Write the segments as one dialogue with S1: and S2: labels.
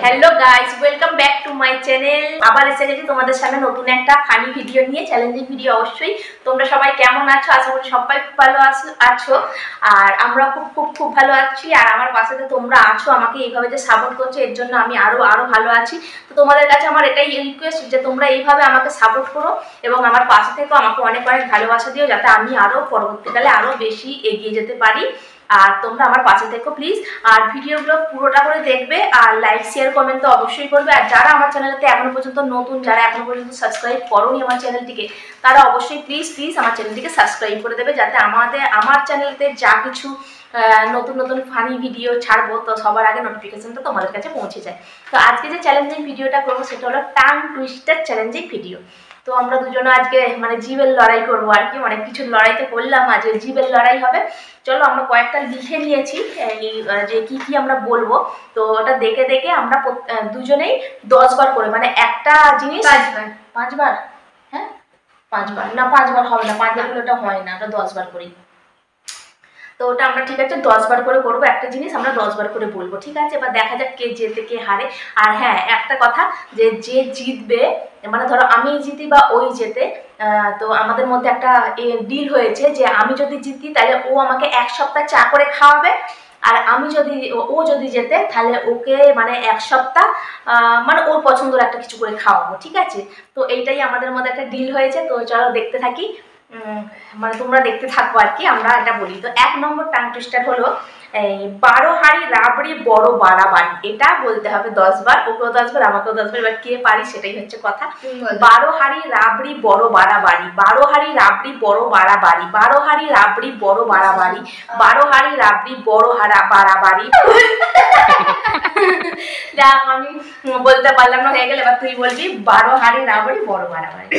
S1: Hello guys, welcome back to my channel. আবার এসে গেছি তোমাদের সামনে নতুন একটা ফানি ভিডিও নিয়ে, চ্যালেঞ্জিং ভিডিও। অবশ্যই তোমরা সবাই কেমন আছো? আশা করি সবাই খুব ভালো আছো। আর আমরা খুব ভালো আছি। আর আমার পাশে তো তোমরা আছো, আমাকে এইভাবে যে সাপোর্ট করছো, এর জন্য আমি আরো ভালো আছি। তো তোমাদের কাছে আমার এটাই রিকোয়েস্ট যে তোমরা এইভাবে আমাকে সাপোর্ট করো এবং আমার পাশে থেকেও আমাকে অনেক ভালোবাসা দিও, যাতে আমি আরো পরবর্তীকালে আরো বেশি এগিয়ে যেতে পারি। আর তোমরা আমার পাশে থেকো প্লিজ। আর ভিডিওগুলো পুরোটা করে দেখবে, আর লাইক শেয়ার কমেন্ট তো অবশ্যই করবে। আর যারা আমার চ্যানেলতে এখনো পর্যন্ত নতুন, যারা এখনো পর্যন্ত সাবস্ক্রাইব করোনি আমার চ্যানেলটিকে, তারা অবশ্যই প্লিজ আমার চ্যানেলটিকে সাবস্ক্রাইব করে দেবে, যাতে আমার চ্যানেলতে যা কিছু নতুন ফানি ভিডিও ছাড়বো তো সবার আগে নোটিফিকেশনটা তোমাদের কাছে পৌঁছে যায়। তো আজকে যে চ্যালেঞ্জিং ভিডিওটা করবো সেটা হলো টাং টুইস্টার চ্যালেঞ্জিং ভিডিও। তো আমরা দুজনে আজকে জীবের লড়াই করবো আর কি। অনেক কিছু লড়াইতে করলাম, আজকে জীবের লড়াই হবে। চলো, আমরা কয়েকটা লিখে নিয়েছি যে কি আমরা বলবো। তো ওটা দেখে আমরা দুজনেই 10 বার করে, একটা জিনিস 5 বার। হ্যাঁ, 5 বার না, 5 বার হবে না, 5 বার হলে ওটা হয় না, ওটা 10 বার করি। তো ওটা আমরা ঠিক আছে 10 বার করে করবো। একটা জিনিস আমরা 10 বার করে বলবো, ঠিক আছে? এবার দেখা যাক কে জেতে কে হারে। আর হ্যাঁ, একটা কথা, যে জিতবে, ধরো আমি জিতি বা ওই জেতে, তো আমাদের মধ্যে একটা ডিল হয়েছে যে আমি যদি জিতি তাহলে ও আমাকে 1 সপ্তাহ চা করে খাওয়াবে, আর ও যদি জেতে তাহলে ওকে 1 সপ্তাহ ওর পছন্দের একটা কিছু করে খাওয়াবো, ঠিক আছে? তো এইটাই আমাদের মধ্যে একটা ডিল হয়েছে। তো চলো দেখতে থাকি, তোমরা দেখতে থাকবো আর কি। আমরা এটা বলি। তো 1 নম্বর টাং টুইস্টার হলো 12 হাঁড়ি রাবড়ি বড় বাড়াবাড়ি। এটা বলতে হবে 10 বার, ওকেও 10 বার আমাকেও 10 বার। এবার কে পারি সেটাই হচ্ছে কথা। 12 হাঁড়ি রাবড়ি বড় বাড়াবাড়ি, 12 হাঁড়ি রাবড়ি বড় বাড়াবাড়ি, 12 হাঁড়ি রাবড়ি বড় বাড়াবাড়ি, 12 হাঁড়ি রাবড়ি বড় বাড়াবাড়ি। যাক, আমি বলতে পারলাম না, হয়ে গেল। এবার তুই বলবি 12 হাঁড়ি রাবড়ি বড় বাড়াবাড়ি।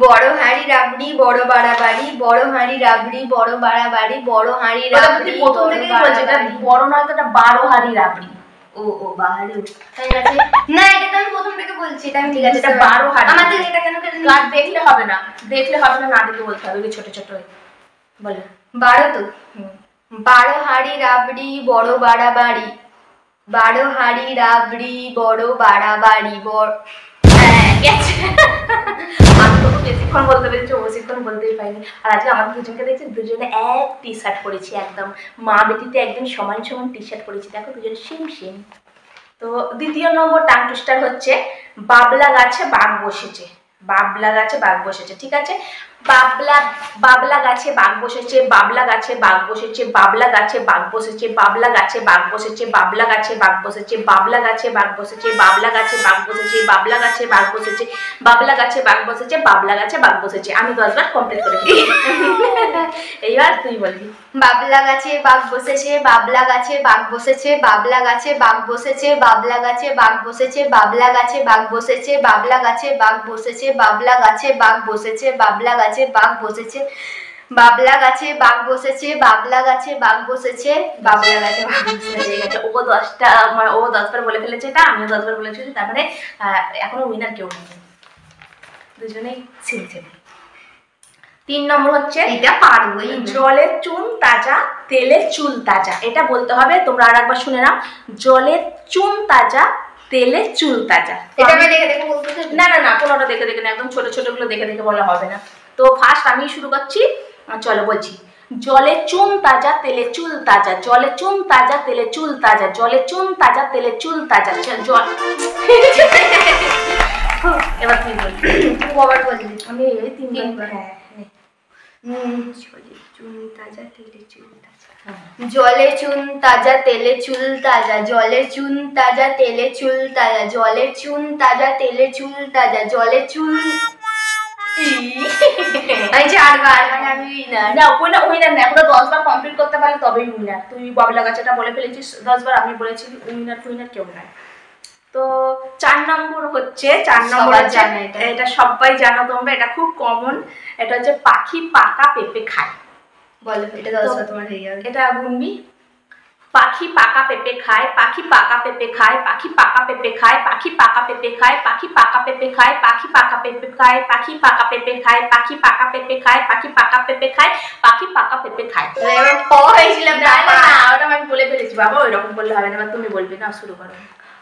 S2: বড় হাঁড়ি রাবড়ি বড় বাড়াবাড়ি, বড় হাঁড়ি রাবড়ি বড় বাড়াবাড়ি, বড় হাঁড়ি রাবড়ি
S1: প্রথম থেকেই বলছে এটা বড় নয়, তো এটা 12 হাঁড়ি রাবড়ি।
S2: ও বাহারি, ঠিক আছে। না, এটা তো আমি প্রথম থেকে বলছি, এটা আমি
S1: ঠিক আছে, এটা 12 হাঁড়ি।
S2: আমাদের এটা কেন
S1: কাট দেখলে হবে না, না দেখে বলতে হবে, ছোট বলে
S2: 12। তো 12 হাঁড়ি রাবড়ি বড় বাড়াবাড়ি, 12 হাঁড়ি রাবড়ি বড় বাড়াবাড়ি।
S1: আমি তো বেশিক্ষণ বলতে পেরেছি, বেশিক্ষণ বলতেই পারিনি। আর আজকে আমাদের দুজনকে দেখছি, দুজনে এক টি শার্ট পরেছি, একদম মা বেটিতে একদম সমান টি শার্ট পরেছি। দেখো দুজনে সেম। তো 2 নম্বর টাং টুইস্টার হচ্ছে বাবলা গাছে বাঘ বসেছে। বাবলা গাছে বাঘ বসেছে, ঠিক আছে? বাবলা গাছে বাঘ বসেছে, বাবলা গাছে বাঘ বসেছে, বাবলা গাছে বাঘ বসেছে, বাবলা গাছে বাঘ বসেছে, বাবলা গাছে বাঘ বসেছে, বাবলা গাছে বাঘ বসেছে, বাবলা গাছে বাঘ বসেছে, বাবলা গাছে বাঘ বসেছে, বাবলা গাছে বাঘ বসেছে, বাবলা গাছে বাঘ বসেছে। আমি 10 বার কমপ্লিট করে দিই। এইবার তুই বলবি।
S2: বাবলা গাছে বাঘ বসেছে, বাবলা গাছে বাঘ বসেছে, বাবলা গাছে বাঘ বসেছে, বাবলা গাছে বাঘ বসেছে, বাবলা গাছে বাঘ বসেছে, বাবলা গাছে বাঘ বসেছে, বাবলা গাছে বাঘ বসেছে, বাবলা গাছে বাঘ বসেছে, বাবলা গাছে বাঘ বসেছে, বাবলা গাছে বাঘ বসেছে, বাবলা গাছে বাঘ বসেছে।
S1: ও 10টা, ও 10 বার বলে ফেলেছে, এটা আমিও 10 বার বলেছি। তারপরে এখনো উইনার কেউ নেই, দুজনেই ছিলছে। 3 নম্বর হচ্ছে
S2: এটা পারবোই,
S1: জলের চুন তাজা তেলের চুল তাজা। এটা বলতে হবে, তোমরা আরেকবার শুনে নাও। জলের চুন তাজা তেলের চুল তাজা।
S2: এটা আমি দেখে বলতে
S1: না, কোনোটা দেখে না, একদম ছোটগুলো দেখে বলা হবে না। তো ফার্স্ট আমি শুরু করছি। চলো বলছি। জলে চুন তাজা তেলে চুল তাজা, জলে চুন তাজা তেলে চুল তাজা, জলে চুন তাজা তেলে চুল তাজা। জল এবার তুই বলবি।
S2: তুই কবার বললি?
S1: আমি এই 3 বার।
S2: জলে চুন তাজা তেলে চুল তাজা, জলে চুন তাজা তেলে চুল তাজা, জলে চুন তাজা তেলে চুল তাজা, জলে চুন তাজা তেলে চুল তাজা, জলে চুন। আমি 4 বার, আমি উইনার।
S1: না, উইনার না, পুরো 10 বার কমপ্লিট করতে পারলে তবেই উইনার। তুই বাবলা গাছটা বলে ফেলেছিস 10 বার, আমি বলেছি উইনার কেউ নাই। তো 4 নম্বর হচ্ছে, 4 নম্বর এটা সবাই জানো তোমরা, এটা খুব কমন। এটা হচ্ছে পাখি পাকা পেঁপে খায়।
S2: বলো, এটা 10 বার তোমার হয়ে যাবে।
S1: এটা গুনবি। পাখি পাকা পেঁপে খায়, পাখি পাকা পেঁপে খায়, পাখি পাকা পেঁপে খায়, পাখি পাকা পেঁপে খায়, পাখি পাকা পেঁপে খায়, পাখি পাকা পেঁপে খায়, পাখি পাকা পেঁপে খায়, পাখি পাকা পেঁপে খায়, পাখি পাকা পেঁপে খায়, পাখি পাকা পেঁপে খায়।
S2: এবার প হয়েছিলাম
S1: না না ওটা আমি বলে ফেলেছি বাবা, ওইরকম বললে হবে না, এবার তুমি বলবে না, শুরু করো।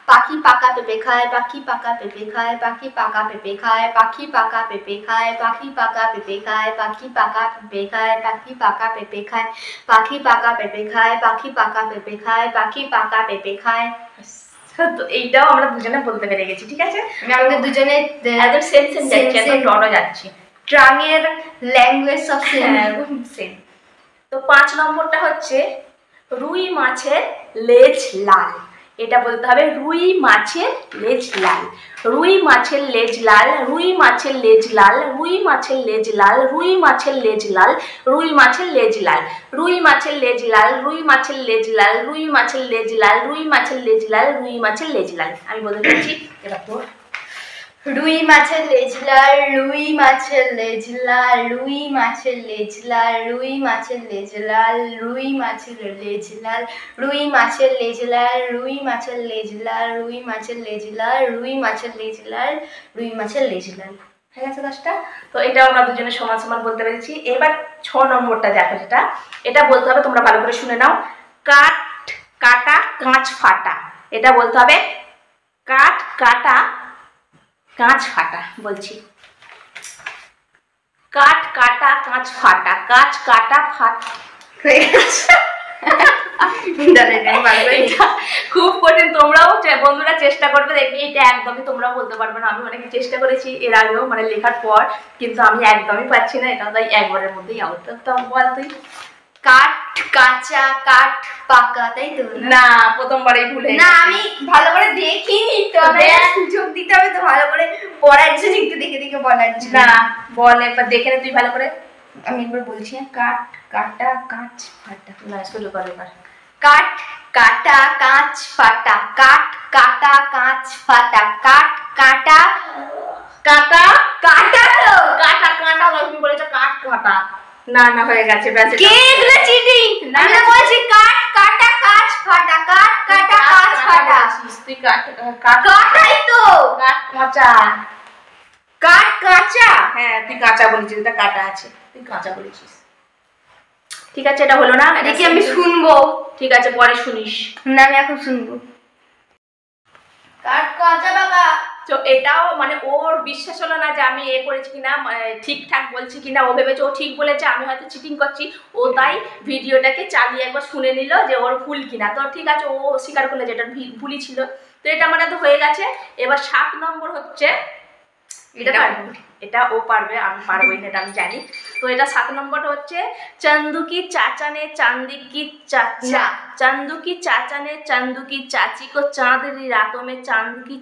S2: পাখি পাকা পেঁপে খায়, পাখি পাকা পেঁপে খায়, পাখি পাকা পেঁপে খায়, পাখি পাকা পেঁপে খায়, পাখি পাকা পেঁপে খায়, পাখি পাকা পেঁপে খায়, পাখি পাকা পেঁপে খায়, পাখি পাকা পেঁপে খায়, পাখি পাকা পেঁপে খায়, পাখি পাকা পেঁপে খায়।
S1: তো এইটাও আমরা দুজনে বলতে পেরে গেছি, ঠিক আছে?
S2: আমাদের দুজনে
S1: একদম সেম সেম যাচ্ছে, একদম ডরও যাচ্ছি,
S2: ট্রাঙের ল্যাঙ্গুয়েজ সব সেম।
S1: একদম সেম। তো 5 নম্বরটা হচ্ছে রুই মাছের লেজ লাল। এটা বলতে হবে রুই মাছের লেজ লাল, রুই মাছের লেজ লাল, রুই মাছের লেজ লাল, রুই মাছের লেজ লাল, রুই মাছের লেজ লাল, রুই মাছের লেজ লাল, রুই মাছের লেজ লাল, রুই মাছের লেজ লাল, রুই মাছের লেজ লাল, রুই মাছের লেজ লাল, রুই মাছের লেজ লাল। আমি বলে দিচ্ছি, এবার তো
S2: রুই মাছের লেজ লাল, রুই মাছের লেজ লাল, রুই মাছের লেজ লাল, রুই মাছের লেজ লাল, রুই মাছের লেজ লাল, রুই মাছের লেজ লাল, রুই মাছের লেজ লাল, রুই মাছের লেজ লাল, রুই মাছের লেজ লাল, রুই মাছের লেজ লাল।
S1: হয়ে গেছে 10টা। তো এটাও আমরা দুজনে সমান সমান বলতে পেরেছি। এবার 6 নম্বরটা দেখো, যেটা এটা বলতে হবে, তোমরা ভালো করে শুনে নাও। কাঠ কাটা কাঁচ ফাটা। এটা বলতে হবে কাঠ কাটা কাঁচ ফাটা। বলছি, কাঠ কাটা কাঁচ ফাটা, কাঁচ কাটা ফাটা। খুব কঠিন, তোমরাও বন্ধুরা চেষ্টা করবে, দেখবি এটা একদমই তোমরাও বলতে পারবে না। আমি অনেক চেষ্টা করেছি এর আগেও, মানে লেখার পর, কিন্তু আমি একদমই পাচ্ছি না। এটা তাই একবারের মধ্যেই আউট। তো বল তুই।
S2: কাঠ কাঁচা, কাঠ পাকা, তাই তো?
S1: না, প্রথমবারেই ভুলে
S2: না, আমি ভালো করে দেখিনি তো, আমাকে সুযোগ দিতে হবে তো ভালো করে পড়ার জন্য, একটু দেখে দেখে বলার জন্য।
S1: না, বল একবার দেখে নে তুই ভালো করে। আমি একবার বলছি, কাঠ কাটা কাঁচ ফাটা। না, শুরু কর এবার।
S2: কাঠ কাটা কাঁচ ফাটা, কাঠ কাটা কাঁচ ফাটা, কাঠ কাটা
S1: কাটা
S2: কাটা তো
S1: কাটা কাটা তুমি বলেছো কাঠ কাটা। না না, হয়ে গেছে, ব্যাস।
S2: কে এগুলো চিটিং?
S1: না
S2: আমি
S1: না,
S2: বলছি কাঠ কাটা কাঁচ ফাটা, কাঠ কাটা কাঁচ ফাটা।
S1: তুই কাঠ কাঠ
S2: কাটাই তো,
S1: কাঠ কাঁচা।
S2: কাঠ কাঁচা।
S1: হ্যাঁ, তুই কাঁচা বলেছিস, এটা কাটা আছে, তুই কাঁচা বলেছিস। ঠিক আছে, এটা হলো না।
S2: দেখি আমি শুনবো।
S1: ঠিক আছে, পরে শুনিস।
S2: না, আমি এখন শুনবো। কাঠ কাঁচা বাবা।
S1: তো এটাও মানে ওর বিশ্বাস হলো না যে আমি করেছি কিনা, ঠিকঠাক বলছি কিনা। ও ভেবেছে ও ঠিক বলেছে, আমি হয়তো চিটিং করছি। ও তাই ভিডিওটাকে চালিয়ে একবার শুনে নিল যে ওর ভুল কিনা। তো ঠিক আছে, ও স্বীকার করলো যে এটা ভুলই ছিল। তো এটা আমার এত হয়ে গেছে। এবার 7 নম্বর হচ্ছে, এটা ও পারবে, আমি পারবোই না, এটা আমি জানি। তো এটা 7 নম্বরটা হচ্ছে चंदू की चाचा ने चांदी की चाचा, चंदू की चाचा ने चंदू की चाची को चांदनी रातों में चांद की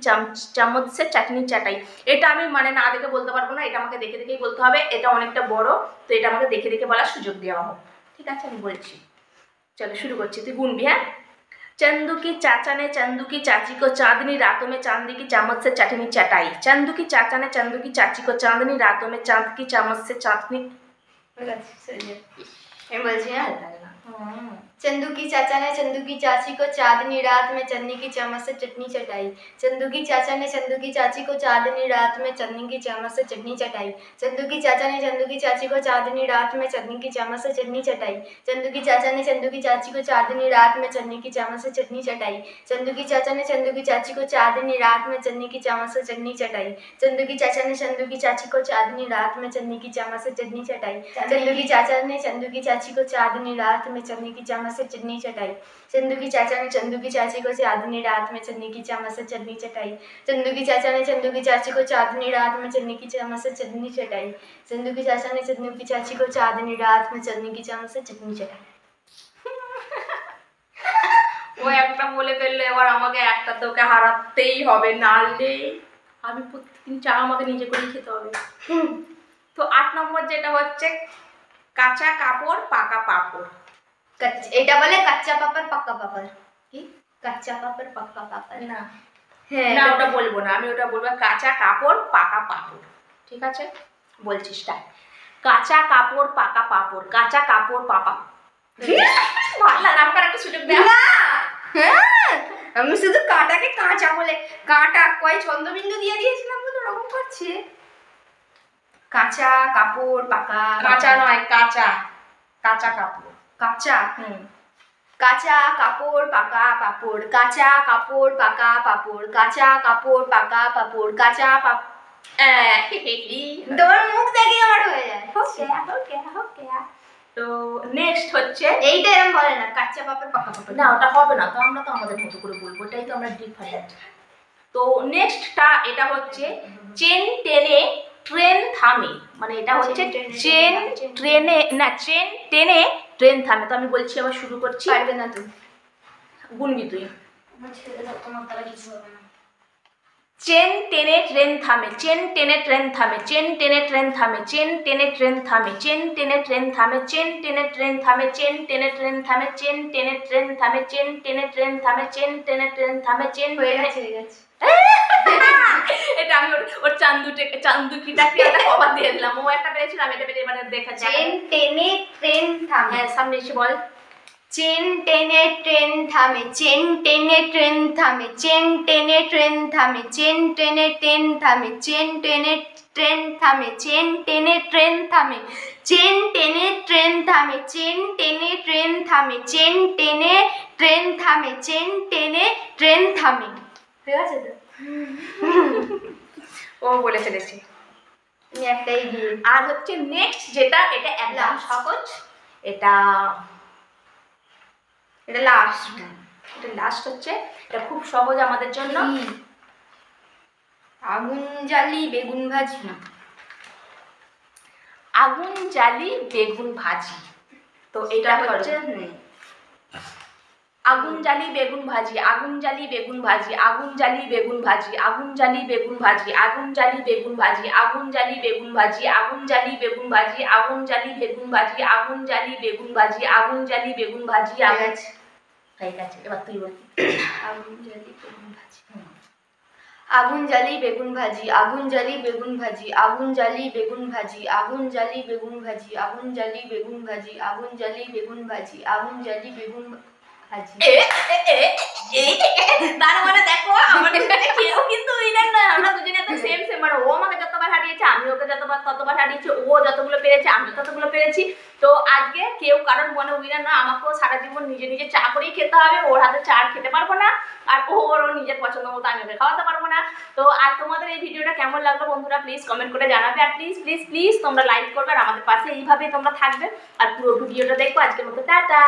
S1: चम्मच से चटनी चटाई। এটা আমি মানে না দেখে বলতে পারবো না, এটা আমাকে দেখে দেখেই বলতে হবে। এটা অনেকটা বড়, তো এটা আমাকে দেখে দেখে বলার সুযোগ দেওয়া হোক। ঠিক আছে, আমি বলছি। চলো শুরু করছি, তুই গুনবি। হ্যাঁ। चंदू की चाचा ने चंदू की चाची को चांदनी रातों में चांदी की चम्मच से चटनी चटाई। चंदू की चाचा ने चंदू की चाची को चांदनी रातों में चांद की चम्मच से चटनी।
S2: चंदू की चाचा ने चंदू की चाची को चांदनी रात में चन्नी की चम्मच से चटनी चटाई। चंदू की चाचा ने चंदू की चाची को चांदनी रात में चन्नी की चम्मच से चटनी चटाई। चंदू की चाचा ने चंदू की चाची को चांदनी रात में चन्नी की चम्मच से चटनी चटाई। चंदू की चाचा ने चंदू की चाची को चांदनी रात में चन्नी की चम्मच से चटनी चटाई। चंदू की चाचा ने चंदू की चाची को चांदनी रात में चन्नी की चम्मच से चटनी चटाई। चंदू की चाचा ने चंदू की चाची को चांदनी रात में चन्नी की चम्मच से चटनी चटाई। चंदू की चाचा ने चंदू की चाची को चांदनी रात में चन्नी की चम्मच से चटनी चटाई। चंदू की चाचा ने चंदू की चाची को चांदनी रात में चन्नी की चम्मच से चटनी चटाई। चंदू की चाचा ने चंदू की चाची को चांदनी रात में चन्नी की चम्मच से चटनी चटाई। चंदू की चाचा ने चंदू की चाची को चांदनी रात में चन्नी की चम्मच से चटनी चटाई।
S1: ও একটা বলে ফেললে, এবার আমাকে একটা তোকে হারাতেই হবে, নাহলে আমি প্রতিদিন চা আমাকে নিজে করে খেতে হবে। তো 8 নম্বর যেটা হচ্ছে কাঁচা কাপড় পাকা পাপড়।
S2: এটা বলে কাঁচা পাপড় পাকা পাপড়। কি কাঁচা পাপড় পাকা পাপড়?
S1: না,
S2: হ্যাঁ,
S1: না ওটা বলবো না, আমি ওটা বলবো কাঁচা কাপড় পাকা পাপড়। ঠিক আছে, বলছিস তাই। কাঁচা কাপড় পাকা পাপড়, কাঁচা কাপড় পাকা। ভালো লাগে, আমাকে একটা সুযোগ দেওয়া।
S2: না কাঁটা কয় ছন্দবিন্দু দিয়ে দিয়েছিলাম তো ওরকম করছে। কাঁচা কাপড় পাকা,
S1: কাঁচা নয় কাঁচা, কাঁচা কাপড়।
S2: কাঁচা কাঁচা কাপড় পাকা পাপড়, কাঁচা কাপড় পাকা পাপড়, কাঁচা কাপড় পাকা পাপড়, কাঁচা তোমার মুখ দেখে আমার হয়ে যায়।
S1: তো নেক্সট হচ্ছে
S2: এইটা এরকম বলে না, কাঁচা পাপড় পাকা পাপড়।
S1: না ওটা হবে না, তো আমরা তো আমাদের মতো করে বলবো, এটাই তো আমরা ডিফারেন্ট। তো নেক্সটটা এটা হচ্ছে চেন টেনে ট্রেন থামে, মানে এটা হচ্ছে চেন ট্রেনে না চেন টেনে ট্রেন থামে। তো আমি বলছি আবার শুরু করছি।
S2: পারবে না তুমি,
S1: গুনবি তুই।
S2: তোমার দ্বারা কিছু হবে না।
S1: চেন টেনে ট্রেন থামে, চেন টেনে ট্রেন থামে, চেন টেনে ট্রেন থামে, চেন টেনে ট্রেন থামে, চেন টেনে ট্রেন থামে, চেন টেনে ট্রেন থামে, চেন টেনে ট্রেন থামে, চেন টেনে ট্রেন থামে, চেন টেনে ট্রেন থামে, চেন টেনে ট্রেন থামে, চেন
S2: হয়ে গেছে হয়ে গেছে।
S1: এটা আমি ওর চান্দুকিটাকে একটা কভার দিয়ে দিলাম। ও একটা পেয়েছিল, আমি এটা পেয়ে এবারে দেখাচ্ছি।
S2: চেন টেনে ট্রেন থামে।
S1: হ্যাঁ সামনে এসে বল।
S2: চেন টেনে ট্রেন থামে, চেন টেনে ট্রেন থামে, চেন টেনে ট্রেন থামে, চেন টেনে ট্রেন থামে, চেন টেনে ট্রেন থামে, চেন টেনে ট্রেন থামে, চেন টেনে ট্রেন থামে, চেন টেনে ট্রেন থামে, চেন টেনে ট্রেন থামে, চেন টেনে ট্রেন থামে। ঠিক আছে তো?
S1: ও বলে ফেলেছে।
S2: একটাই দিয়ে।
S1: আর হচ্ছে নেক্সট যেটা, এটা একদম সহজ, এটা
S2: লাস্ট।
S1: এটা লাস্ট হচ্ছে, এটা খুব সহজ আমাদের জন্য।
S2: আগুন জ্বালি বেগুন ভাজি।
S1: আগুন জ্বালি বেগুন ভাজি। তো এটা হচ্ছে আগুন জ্বালি বেগুন ভাজি, আগুন জ্বালি বেগুন ভাজি, আগুন জ্বালি বেগুন ভাজি, আগুন জ্বালি বেগুন ভাজি, আগুন জ্বালি বেগুন ভাজি, আগুন জ্বালি বেগুন ভাজি, আগুন জ্বালি বেগুন ভাজি, আগুন জ্বালি বেগুন ভাজি, আগুন জ্বালি বেগুন ভাজি, আগুন জ্বালি বেগুন ভাজি। ঠিক আছে, এবার তুই বল।
S2: আগুন জ্বালি বেগুন ভাজি, আগুন জ্বালি বেগুন ভাজি, আগুন জ্বালি বেগুন ভাজি, আগুন জ্বালি বেগুন ভাজি, আগুন জ্বালি বেগুন ভাজি, আগুন জ্বালি বেগুন ভাজি, আগুন জ্বালি বেগুন ভাজি, আগুন জ্বালি বেগুন ভাজি।
S1: তার মানে দেখো আমাদের কেউ কিন্তু উইনার না, আমরা দুজনে তো সেম সেম। মানে ও আমাকে যতবার হারিয়েছে, আমি ওকে ততবার হারিয়েছি, ও যতগুলো পেরেছে আমি ততগুলো পেরেছি। তো আজকে কেউ কারোর মনে উইনার না, আমাকেও সারা জীবন নিজে নিজে চা করেই খেতে হবে। ওর হাতে চা খেতে পারবো না, আর ওর নিজের পছন্দ মতো আমি ওকে খাওয়াতে পারবো না। তো আর তোমাদের এই ভিডিওটা কেমন লাগলো বন্ধুরা প্লিজ কমেন্ট করে জানাবে। আর প্লিজ প্লিজ প্লিজ তোমরা লাইক করবে, আর আমাদের পাশে এইভাবেই তোমরা থাকবে, আর পুরো ভিডিওটা দেখবো। আজকের মতো টাটা।